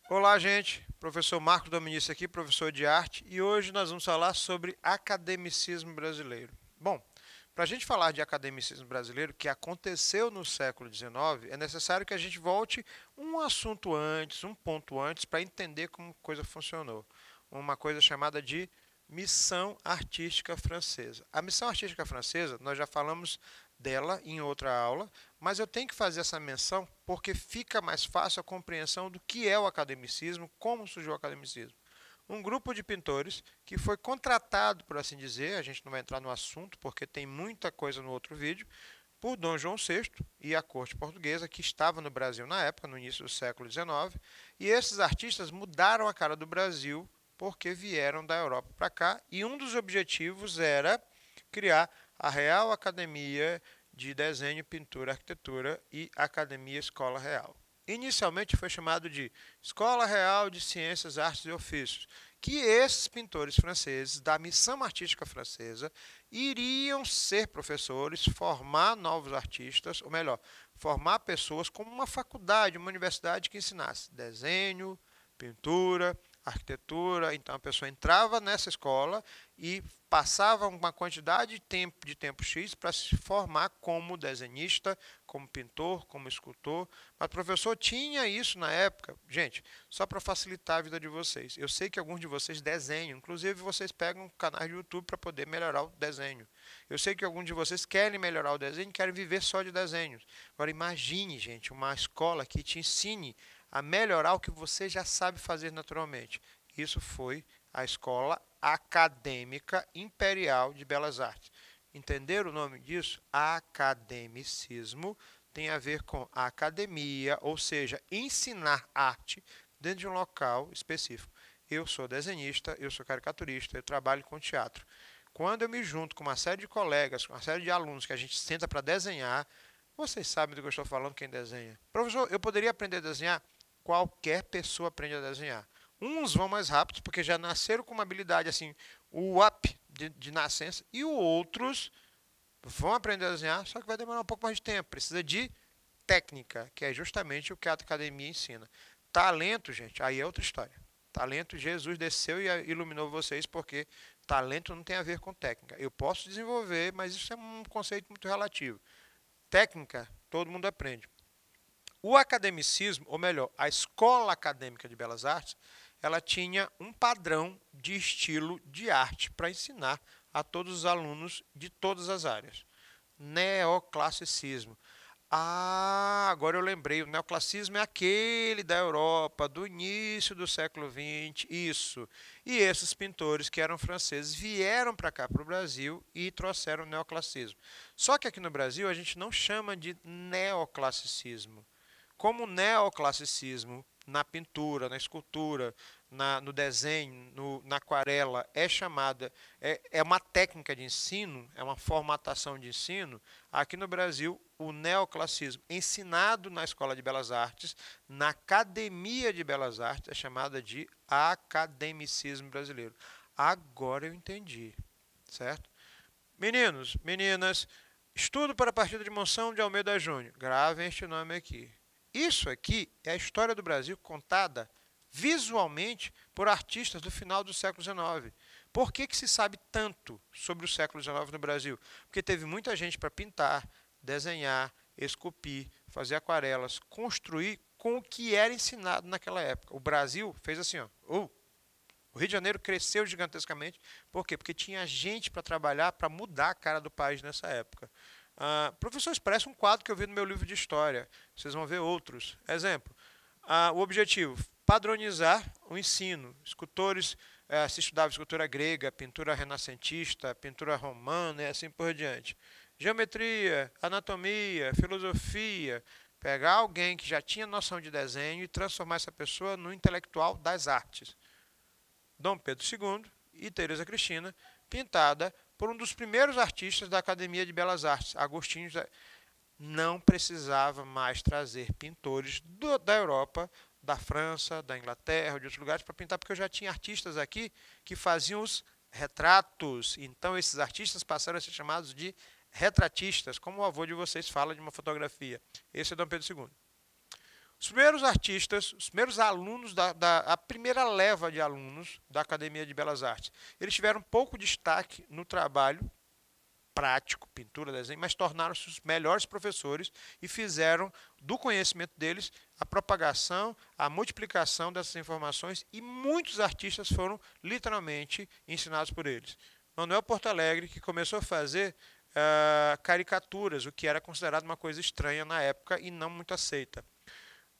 Olá, gente. Professor Marcos Dominici aqui, professor de arte, e hoje nós vamos falar sobre academicismo brasileiro. Bom, para a gente falar de academicismo brasileiro, que aconteceu no século XIX, é necessário que a gente volte um assunto antes, um ponto antes, para entender como a coisa funcionou. Uma coisa chamada de missão artística francesa. A missão artística francesa, nós já falamos dela em outra aula, mas eu tenho que fazer essa menção porque fica mais fácil a compreensão do que é o academicismo, como surgiu o academicismo. Um grupo de pintores que foi contratado, por assim dizer, a gente não vai entrar no assunto porque tem muita coisa no outro vídeo, por Dom João VI e a corte portuguesa, que estava no Brasil na época, no início do século XIX, e esses artistas mudaram a cara do Brasil porque vieram da Europa para cá, e um dos objetivos era criar a Real Academia de Desenho, Pintura, Arquitetura e Academia Escola Real. Inicialmente foi chamado de Escola Real de Ciências, Artes e Ofícios, que esses pintores franceses, da missão artística francesa, iriam ser professores, formar novos artistas, ou melhor, formar pessoas como uma faculdade, uma universidade que ensinasse desenho, pintura, arquitetura. Então a pessoa entrava nessa escola e passava uma quantidade de tempo X para se formar como desenhista, como pintor, como escultor. Mas o professor tinha isso na época. Gente, só para facilitar a vida de vocês. Eu sei que alguns de vocês desenham, inclusive vocês pegam canais de YouTube para poder melhorar o desenho. Eu sei que alguns de vocês querem melhorar o desenho, querem viver só de desenhos. Agora imagine, gente, uma escola que te ensine a melhorar o que você já sabe fazer naturalmente. Isso foi a Escola Acadêmica Imperial de Belas Artes. Entenderam o nome disso? Academicismo tem a ver com a academia, ou seja, ensinar arte dentro de um local específico. Eu sou desenhista, eu sou caricaturista, eu trabalho com teatro. Quando eu me junto com uma série de colegas, com uma série de alunos que a gente senta para desenhar, vocês sabem do que eu estou falando, quem desenha. Professor, eu poderia aprender a desenhar? Qualquer pessoa aprende a desenhar. Uns vão mais rápido, porque já nasceram com uma habilidade assim, o up de nascença, e outros vão aprender a desenhar, só que vai demorar um pouco mais de tempo. Precisa de técnica, que é justamente o que a academia ensina. Talento, gente, aí é outra história. Talento, Jesus desceu e iluminou vocês, porque talento não tem a ver com técnica. Eu posso desenvolver, mas isso é um conceito muito relativo. Técnica, todo mundo aprende. O academicismo, ou melhor, a Escola Acadêmica de Belas Artes, ela tinha um padrão de estilo de arte para ensinar a todos os alunos de todas as áreas. Neoclassicismo. Ah, agora eu lembrei, o neoclassicismo é aquele da Europa, do início do século XX, isso. E esses pintores que eram franceses vieram para cá, para o Brasil, e trouxeram o neoclassicismo. Só que aqui no Brasil a gente não chama de neoclassicismo. Como o neoclassicismo na pintura, na escultura, no desenho, na aquarela é chamada, é uma técnica de ensino, é uma formatação de ensino, aqui no Brasil o neoclassicismo ensinado na Escola de Belas Artes, na Academia de Belas Artes, é chamada de academicismo brasileiro. Agora eu entendi, certo? Meninos, meninas, estudo para a partida de Monção de Almeida Júnior, gravem este nome aqui. Isso aqui é a história do Brasil contada visualmente por artistas do final do século XIX. Por que se sabe tanto sobre o século XIX no Brasil? Porque teve muita gente para pintar, desenhar, esculpir, fazer aquarelas, construir com o que era ensinado naquela época. O Brasil fez assim, ó. O Rio de Janeiro cresceu gigantescamente. Por quê? Porque tinha gente para trabalhar, para mudar a cara do país nessa época. Professor Expresso, um quadro que eu vi no meu livro de história. Vocês vão ver outros. Exemplo, o objetivo, padronizar o ensino. Escultores, se estudava escultura grega, pintura renascentista, pintura romana e assim por diante. Geometria, anatomia, filosofia. Pegar alguém que já tinha noção de desenho e transformar essa pessoa no intelectual das artes. Dom Pedro II e Teresa Cristina, pintada por um dos primeiros artistas da Academia de Belas Artes, Agostinho. Não precisava mais trazer pintores da Europa, da França, da Inglaterra, de outros lugares, para pintar, porque eu já tinha artistas aqui que faziam os retratos. Então, esses artistas passaram a ser chamados de retratistas, como o avô de vocês fala de uma fotografia. Esse é Dom Pedro II. Os primeiros artistas, os primeiros alunos, a primeira leva de alunos da Academia de Belas Artes, eles tiveram pouco destaque no trabalho prático, pintura, desenho, mas tornaram-se os melhores professores e fizeram do conhecimento deles a propagação, a multiplicação dessas informações, e muitos artistas foram literalmente ensinados por eles. Manuel Porto Alegre, que começou a fazer caricaturas, o que era considerado uma coisa estranha na época e não muito aceita.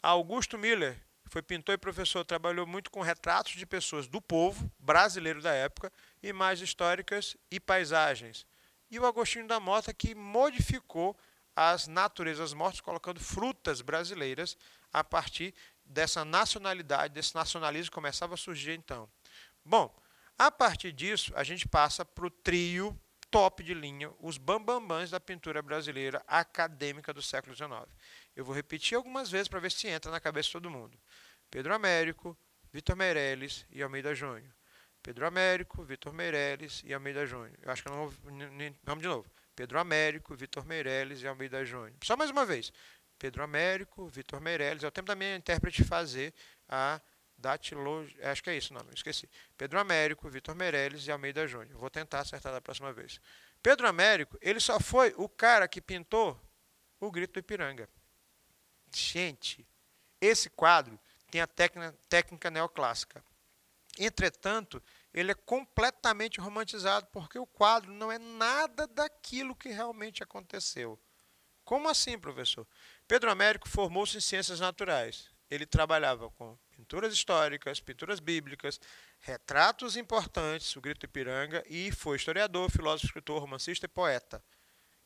Augusto Miller foi pintor e professor, trabalhou muito com retratos de pessoas do povo brasileiro da época, imagens históricas e paisagens. E o Agostinho da Mota, que modificou as naturezas mortas, colocando frutas brasileiras a partir dessa nacionalidade, desse nacionalismo que começava a surgir então. Bom, a partir disso, a gente passa para o trio top de linha, os bambambãs da pintura brasileira acadêmica do século XIX. Eu vou repetir algumas vezes para ver se entra na cabeça de todo mundo. Pedro Américo, Vitor Meirelles e Almeida Júnior. Pedro Américo, Vitor Meirelles e Almeida Júnior. Eu acho que eu não vou... Vamos de novo. Pedro Américo, Vitor Meirelles e Almeida Júnior. Só mais uma vez. Pedro Américo, Vitor Meirelles. É o tempo da minha intérprete fazer a datilogia. Acho que é isso o nome, eu esqueci. Pedro Américo, Vitor Meirelles e Almeida Júnior. Vou tentar acertar da próxima vez. Pedro Américo, ele só foi o cara que pintou o Grito do Ipiranga. Gente, esse quadro tem a técnica neoclássica. Entretanto, ele é completamente romantizado, porque o quadro não é nada daquilo que realmente aconteceu. Como assim, professor? Pedro Américo formou-se em ciências naturais. Ele trabalhava com pinturas históricas, pinturas bíblicas, retratos importantes, o Grito do Ipiranga, e foi historiador, filósofo, escritor, romancista e poeta.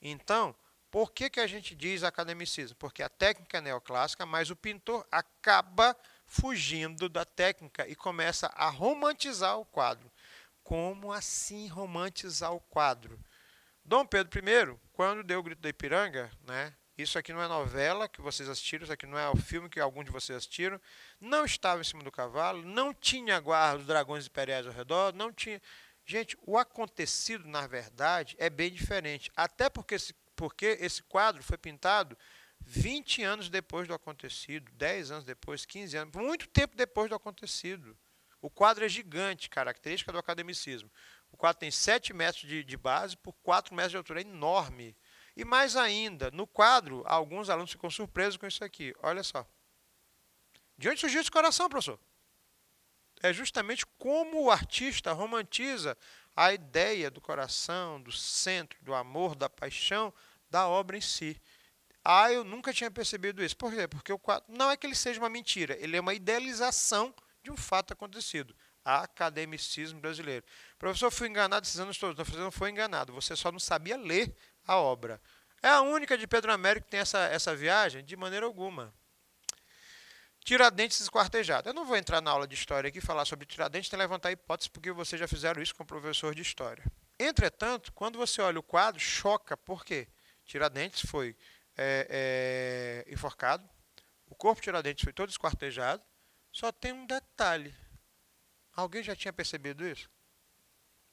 Então, por que a gente diz academicismo? Porque a técnica é neoclássica, mas o pintor acaba fugindo da técnica e começa a romantizar o quadro. Como assim romantizar o quadro? Dom Pedro I, quando deu o Grito da Ipiranga, né? Isso aqui não é novela que vocês assistiram, isso aqui não é o filme que alguns de vocês assistiram, não estava em cima do cavalo, não tinha guarda dos dragões imperiais ao redor, não tinha... Gente, o acontecido, na verdade, é bem diferente. Até porque esse quadro foi pintado 20 anos depois do acontecido, 10 anos depois, 15 anos, muito tempo depois do acontecido. O quadro é gigante, característica do academicismo. O quadro tem 7 metros de base por 4 metros de altura, é enorme. E mais ainda, no quadro, alguns alunos ficam surpresos com isso aqui. Olha só. De onde surgiu esse coração, professor? É justamente como o artista romantiza a ideia do coração, do centro, do amor, da paixão da obra em si. Ah, eu nunca tinha percebido isso. Por quê? Porque o quadro não é que ele seja uma mentira, ele é uma idealização de um fato acontecido. Academicismo brasileiro. Professor, fui enganado esses anos todos. Você não foi enganado, você só não sabia ler a obra. É a única de Pedro Américo que tem essa viagem? De maneira alguma. Tiradentes esquartejado. Eu não vou entrar na aula de história aqui e falar sobre Tiradentes, nem levantar hipóteses, porque vocês já fizeram isso com o professor de história. Entretanto, quando você olha o quadro, choca. Por quê? Tiradentes foi enforcado, o corpo de Tiradentes foi todo esquartejado, só tem um detalhe. Alguém já tinha percebido isso?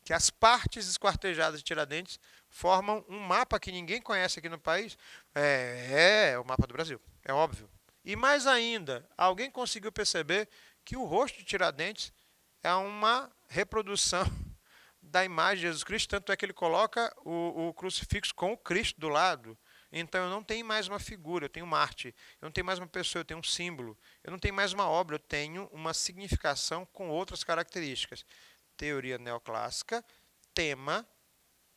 Que as partes esquartejadas de Tiradentes formam um mapa que ninguém conhece aqui no país. É o mapa do Brasil, é óbvio. E mais ainda, alguém conseguiu perceber que o rosto de Tiradentes é uma reprodução da imagem de Jesus Cristo, tanto é que ele coloca o crucifixo com o Cristo do lado. Então eu não tenho mais uma figura, eu tenho uma arte. Eu não tenho mais uma pessoa, eu tenho um símbolo. Eu não tenho mais uma obra, eu tenho uma significação com outras características. Teoria neoclássica, tema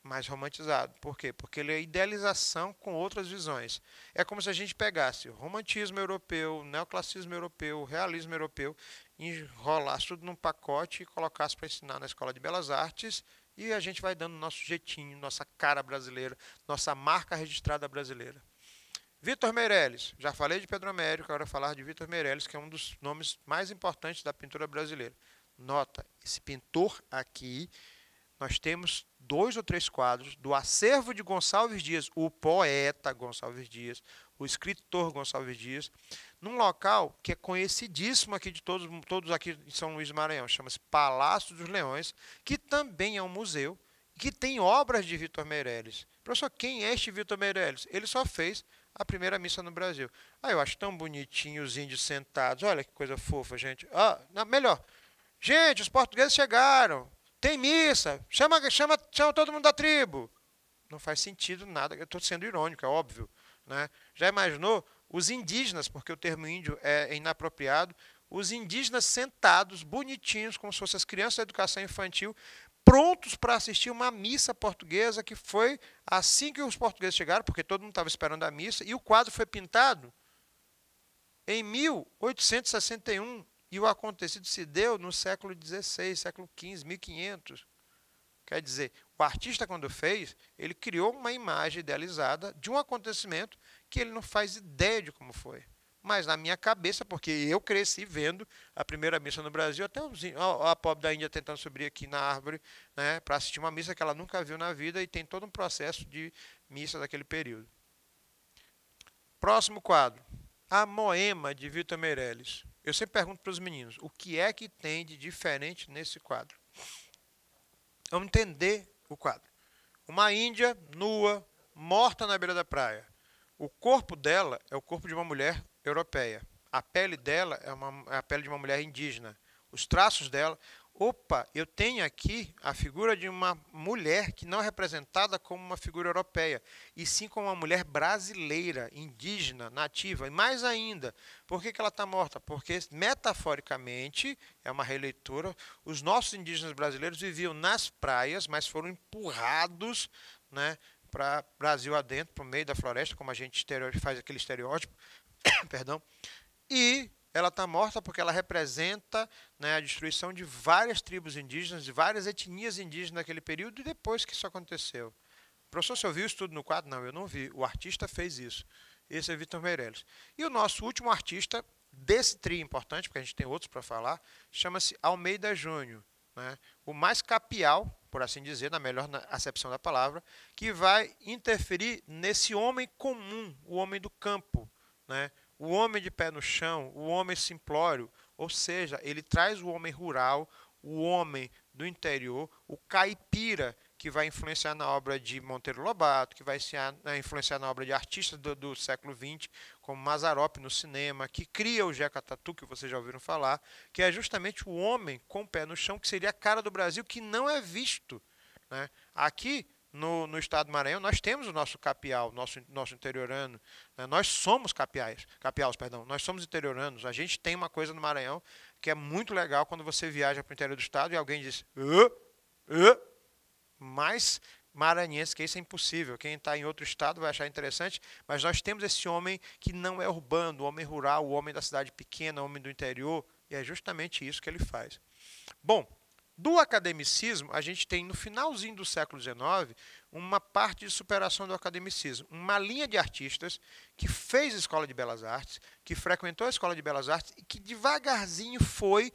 mais romantizado. Por quê? Porque ele é idealização com outras visões. É como se a gente pegasse o romantismo europeu, o neoclassicismo europeu, o realismo europeu, enrolasse tudo num pacote e colocasse para ensinar na Escola de Belas Artes, e a gente vai dando nosso jeitinho, nossa cara brasileira, nossa marca registrada brasileira. Vitor Meirelles, já falei de Pedro Américo, agora vou falar de Vitor Meirelles, que é um dos nomes mais importantes da pintura brasileira. Nota, esse pintor aqui, nós temos 2 ou 3 quadros do acervo de Gonçalves Dias, o poeta Gonçalves Dias, o escritor Gonçalves Dias. num local que é conhecidíssimo aqui de todos aqui em São Luís do Maranhão, chama-se Palácio dos Leões, que também é um museu, que tem obras de Vitor Meirelles. Professor, quem é este Vitor Meirelles? Ele só fez a primeira missa no Brasil. Ah, eu acho tão bonitinho os índios sentados. Olha que coisa fofa, gente. Ah, não, melhor. Gente, os portugueses chegaram. Tem missa. Chama todo mundo da tribo. Não faz sentido nada. Eu estou sendo irônico, é óbvio. Né? Já imaginou os indígenas, porque o termo índio é inapropriado, os indígenas sentados, bonitinhos, como se fossem as crianças da educação infantil, prontos para assistir uma missa portuguesa, que foi assim que os portugueses chegaram, porque todo mundo estava esperando a missa, e o quadro foi pintado em 1861, e o acontecido se deu no século XVI, século XV, 1500. Quer dizer, o artista, quando fez, ele criou uma imagem idealizada de um acontecimento que ele não faz ideia de como foi. Mas na minha cabeça, porque eu cresci vendo a primeira missa no Brasil, até a pobre da Índia tentando subir aqui na árvore, né, para assistir uma missa que ela nunca viu na vida, e tem todo um processo de missa daquele período. Próximo quadro. A Moema, de Vitor Meirelles. Eu sempre pergunto para os meninos, o que é que tem de diferente nesse quadro? Vamos entender o quadro. Uma índia nua, morta na beira da praia. O corpo dela é o corpo de uma mulher europeia. A pele dela é a pele de uma mulher indígena. Os traços dela... Opa, eu tenho aqui a figura de uma mulher que não é representada como uma figura europeia, e sim como uma mulher brasileira, indígena, nativa. E mais ainda, por que ela está morta? Porque, metaforicamente, é uma releitura, os nossos indígenas brasileiros viviam nas praias, mas foram empurrados, né, para Brasil adentro, para o meio da floresta, como a gente faz aquele estereótipo, perdão, e ela está morta porque ela representa, né, a destruição de várias tribos indígenas, de várias etnias indígenas naquele período, e depois que isso aconteceu. Professor, você ouviu isso tudo no quadro? Não, eu não vi. O artista fez isso. Esse é Vitor Meirelles. E o nosso último artista desse trio importante, porque a gente tem outros para falar, chama-se Almeida Júnior, né? O mais capial, por assim dizer, na melhor acepção da palavra, que vai interferir nesse homem comum, o homem do campo, né? O homem de pé no chão, o homem simplório, ou seja, ele traz o homem rural, o homem do interior, o caipira, que vai influenciar na obra de Monteiro Lobato, que vai influenciar na obra de artistas do século XX, como Mazzaropi no cinema, que cria o Jeca Tatu, que vocês já ouviram falar, que é justamente o homem com o pé no chão, que seria a cara do Brasil, que não é visto, né? Aqui, no estado do Maranhão, nós temos o nosso capial, nosso interiorano, né? Nós somos capiais, perdão, nós somos interioranos. A gente tem uma coisa no Maranhão que é muito legal quando você viaja para o interior do estado e alguém diz, mais maranhense que isso é impossível. Quem está em outro estado vai achar interessante, mas nós temos esse homem que não é urbano, o homem rural, o homem da cidade pequena, o homem do interior, e é justamente isso que ele faz. Bom, do academicismo, a gente tem no finalzinho do século XIX uma parte de superação do academicismo, uma linha de artistas que fez a Escola de Belas Artes, que frequentou a Escola de Belas Artes e que devagarzinho foi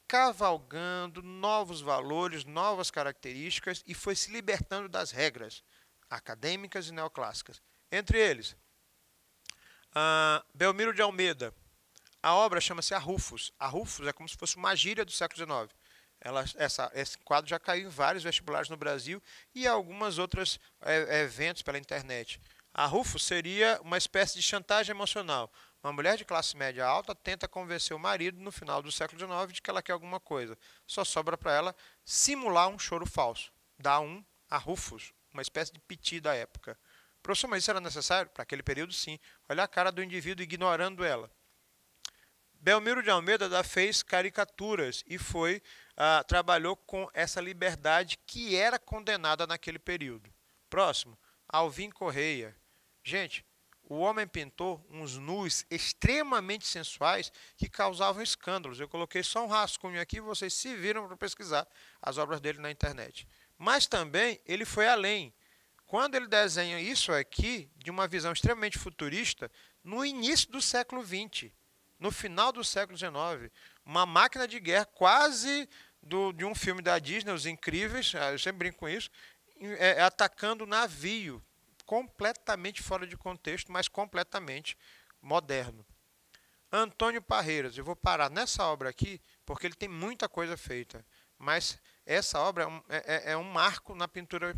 cavalgando novos valores, novas características e foi se libertando das regras acadêmicas e neoclássicas. Entre eles, Belmiro de Almeida. A obra chama-se Arrufos. Arrufos é como se fosse uma gíria do século XIX. Esse quadro já caiu em vários vestibulares no Brasil e algumas outros eventos pela internet. Arrufos seria uma espécie de chantagem emocional. Uma mulher de classe média alta tenta convencer o marido no final do século XIX de que ela quer alguma coisa. Só sobra para ela simular um choro falso. Dá um arrufos, uma espécie de piti da época. Professor, mas isso era necessário? Para aquele período, sim. Olha a cara do indivíduo ignorando ela. Belmiro de Almeida fez caricaturas e trabalhou com essa liberdade que era condenada naquele período. Próximo, Alvim Correia. Gente, o homem pintou uns nus extremamente sensuais que causavam escândalos. Eu coloquei só um rascunho aqui, vocês se viram para pesquisar as obras dele na internet. Mas também ele foi além. Quando ele desenha isso aqui, de uma visão extremamente futurista, no início do século XX, no final do século XIX, uma máquina de guerra quase de um filme da Disney, Os Incríveis, eu sempre brinco com isso, atacando o navio, completamente fora de contexto, mas completamente moderno. Antônio Parreiras, eu vou parar nessa obra aqui, porque ele tem muita coisa feita, mas essa obra é um marco na pintura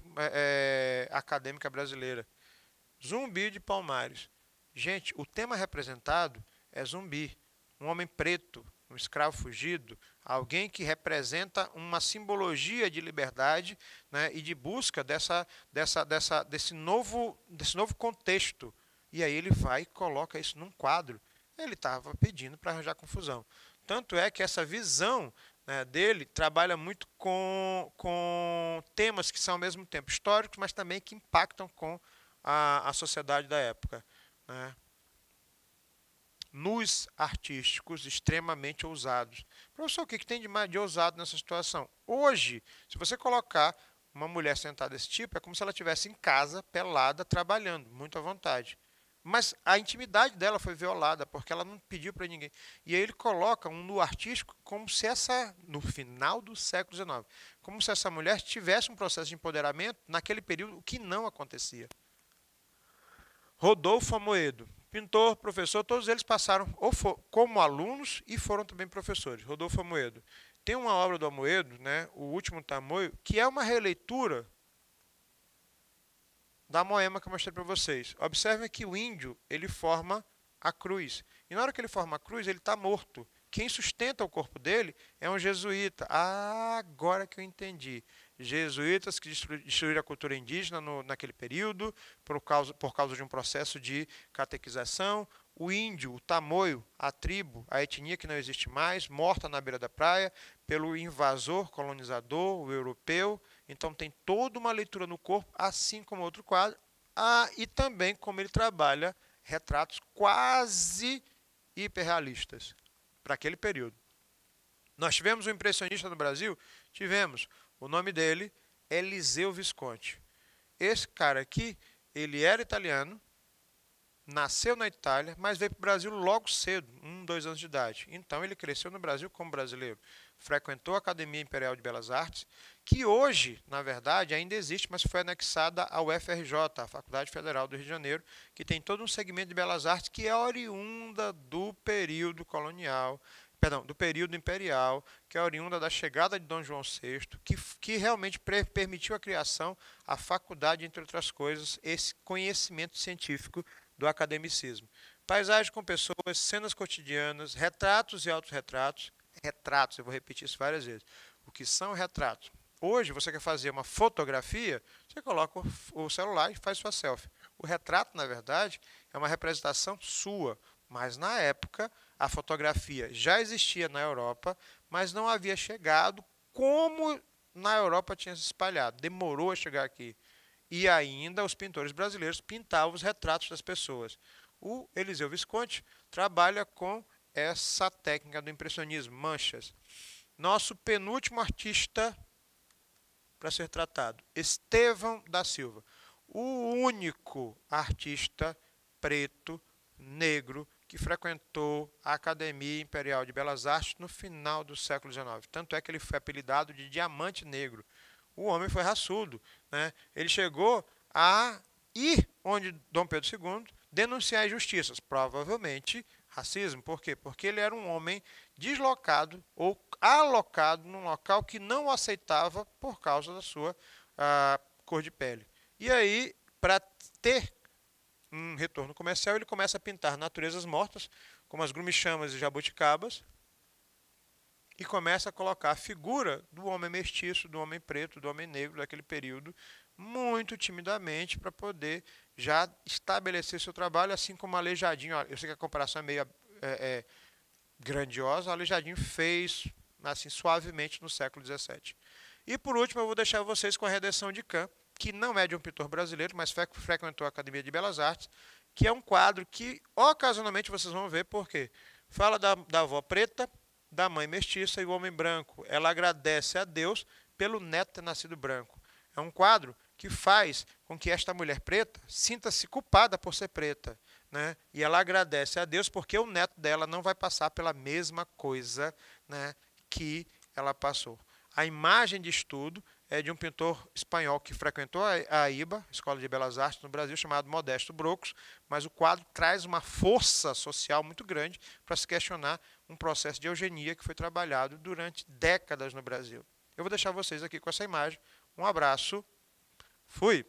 acadêmica brasileira. Zumbi de Palmares. Gente, o tema representado é zumbi, um homem preto, um escravo fugido, alguém que representa uma simbologia de liberdade, né, e de busca desse novo contexto. E aí ele vai e coloca isso num quadro. Ele estava pedindo para arranjar confusão. Tanto é que essa visão, né, dele trabalha muito com temas que são ao mesmo tempo históricos, mas também que impactam com a sociedade da época, né? Nus artísticos extremamente ousados. Professor, o que tem de mais de ousado nessa situação? Hoje, se você colocar uma mulher sentada desse tipo, é como se ela estivesse em casa, pelada, trabalhando, muito à vontade. Mas a intimidade dela foi violada, porque ela não pediu para ninguém. E aí ele coloca um nu artístico como se no final do século XIX, como se essa mulher tivesse um processo de empoderamento naquele período, o que não acontecia. Rodolfo Amoedo, pintor, professor, todos eles passaram como alunos e foram também professores. Rodolfo Amoedo. Tem uma obra do Amoedo, né, O Último Tamoio, que é uma releitura da Moema que eu mostrei para vocês. Observem que o índio, ele forma a cruz. E na hora que ele forma a cruz, ele está morto. Quem sustenta o corpo dele é um jesuíta. Ah, agora que eu entendi. Jesuítas que destruíram a cultura indígena naquele período, por causa de um processo de catequização. O índio, o tamoio, a tribo, a etnia que não existe mais, morta na beira da praia pelo invasor, colonizador, o europeu. Então tem toda uma leitura no corpo, assim como outro quadro. Ah, e também como ele trabalha retratos quase hiperrealistas para aquele período. Nós tivemos um impressionista no Brasil? Tivemos. O nome dele é Eliseu Visconti. Esse cara aqui, ele era italiano, nasceu na Itália, mas veio para o Brasil logo cedo, 2 anos de idade. Então ele cresceu no Brasil como brasileiro. Frequentou a Academia Imperial de Belas Artes, que hoje, na verdade, ainda existe, mas foi anexada ao FRJ, a Faculdade Federal do Rio de Janeiro, que tem todo um segmento de Belas Artes que é oriunda do período colonial, perdão, do período imperial, que é oriunda da chegada de Dom João VI, que realmente permitiu a criação, a faculdade, entre outras coisas, esse conhecimento científico do academicismo. Paisagem com pessoas, cenas cotidianas, retratos e autorretratos. Retratos, eu vou repetir isso várias vezes. O que são retratos? Hoje, você quer fazer uma fotografia, você coloca o celular e faz sua selfie. O retrato, na verdade, é uma representação sua, mas na época a fotografia já existia na Europa, mas não havia chegado como na Europa tinha se espalhado. Demorou a chegar aqui. E ainda os pintores brasileiros pintavam os retratos das pessoas. O Eliseu Visconti trabalha com essa técnica do impressionismo, manchas. Nosso penúltimo artista para ser tratado, Estevão da Silva. O único artista preto, negro, que frequentou a Academia Imperial de Belas Artes no final do século XIX. Tanto é que ele foi apelidado de Diamante Negro. O homem foi raçudo, né? Ele chegou a ir onde Dom Pedro II denunciar injustiças, provavelmente racismo. Por quê? Porque ele era um homem deslocado ou alocado num local que não o aceitava por causa da sua cor de pele. E aí, para ter um retorno comercial, ele começa a pintar naturezas mortas, como as grumichamas e jabuticabas, e começa a colocar a figura do homem mestiço, do homem preto, do homem negro daquele período, muito timidamente, para poder já estabelecer seu trabalho, assim como o Aleijadinho. Eu sei que a comparação é meio grandiosa, o Aleijadinho fez assim suavemente no século XVII. E por último, eu vou deixar vocês com a Redenção de Caen, que não é de um pintor brasileiro, mas frequentou a Academia de Belas Artes, que é um quadro que ocasionalmente vocês vão ver, porque fala da avó preta, da mãe mestiça e o homem branco. Ela agradece a Deus pelo neto ter nascido branco. É um quadro que faz com que esta mulher preta sinta-se culpada por ser preta, né? E ela agradece a Deus porque o neto dela não vai passar pela mesma coisa, né, que ela passou. A imagem de estudo é de um pintor espanhol que frequentou a IBA, Escola de Belas Artes no Brasil, chamado Modesto Brocos, mas o quadro traz uma força social muito grande para se questionar um processo de eugenia que foi trabalhado durante décadas no Brasil. Eu vou deixar vocês aqui com essa imagem. Um abraço. Fui!